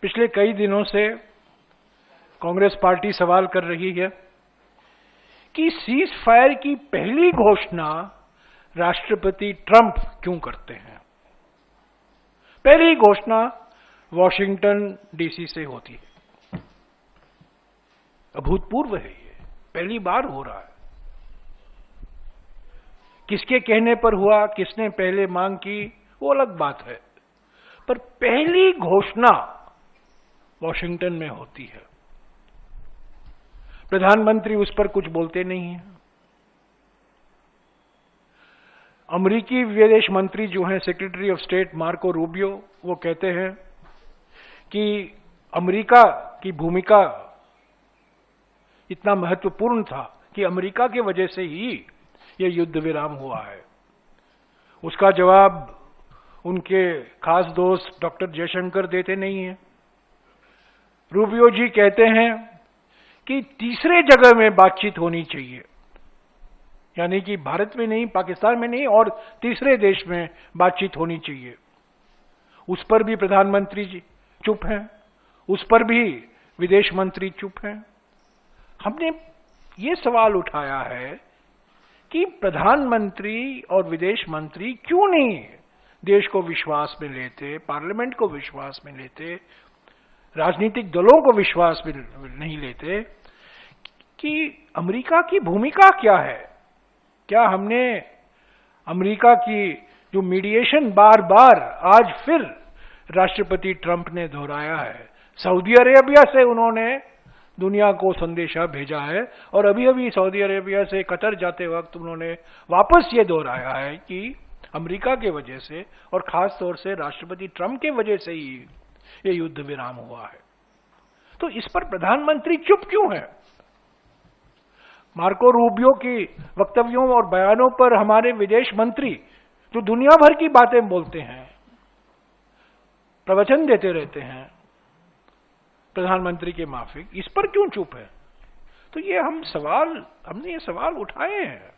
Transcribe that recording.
पिछले कई दिनों से कांग्रेस पार्टी सवाल कर रही है कि सीज फायर की पहली घोषणा राष्ट्रपति ट्रंप क्यों करते हैं। पहली घोषणा वॉशिंगटन डीसी से होती है। अभूतपूर्व है, ये पहली बार हो रहा है। किसके कहने पर हुआ, किसने पहले मांग की, वो अलग बात है, पर पहली घोषणा वॉशिंगटन में होती है। प्रधानमंत्री उस पर कुछ बोलते नहीं हैं। अमेरिकी विदेश मंत्री जो हैं secretary of state Marco Rubio, वो कहते हैं कि अमेरिका की भूमिका इतना महत्वपूर्ण था कि अमेरिका की वजह से ही यह युद्ध विराम हुआ है। उसका जवाब उनके खास दोस्त डॉक्टर जयशंकर देते नहीं हैं। रूबियो जी कहते हैं कि तीसरे जगह में बातचीत होनी चाहिए, यानी कि भारत में नहीं, पाकिस्तान में नहीं, और तीसरे देश में बातचीत होनी चाहिए। उस पर भी प्रधानमंत्री जी चुप हैं, उस पर भी विदेश मंत्री चुप हैं। हमने ये सवाल उठाया है कि प्रधानमंत्री और विदेश मंत्री क्यों नहीं देश को विश्वास में लेते, पार्लियामेंट को विश्वास में लेते, राजनीतिक दलों को विश्वास में नहीं लेते कि अमेरिका की भूमिका क्या है। क्या हमने अमेरिका की जो मीडिएशन बार बार आज फिर राष्ट्रपति ट्रंप ने दोहराया है, सऊदी अरेबिया से उन्होंने दुनिया को संदेशा भेजा है, और अभी अभी सऊदी अरेबिया से कतर जाते वक्त उन्होंने वापस ये दोहराया है कि अमेरिका के वजह से और खास तौर से राष्ट्रपति ट्रंप के वजह से ही ये युद्ध विराम हुआ है। तो इस पर प्रधानमंत्री चुप क्यों है? मार्को रूबियो की वक्तव्यों और बयानों पर हमारे विदेश मंत्री जो दुनिया भर की बातें बोलते हैं, प्रवचन देते रहते हैं प्रधानमंत्री के माफिक, इस पर क्यों चुप है? तो ये हमने ये सवाल उठाए हैं।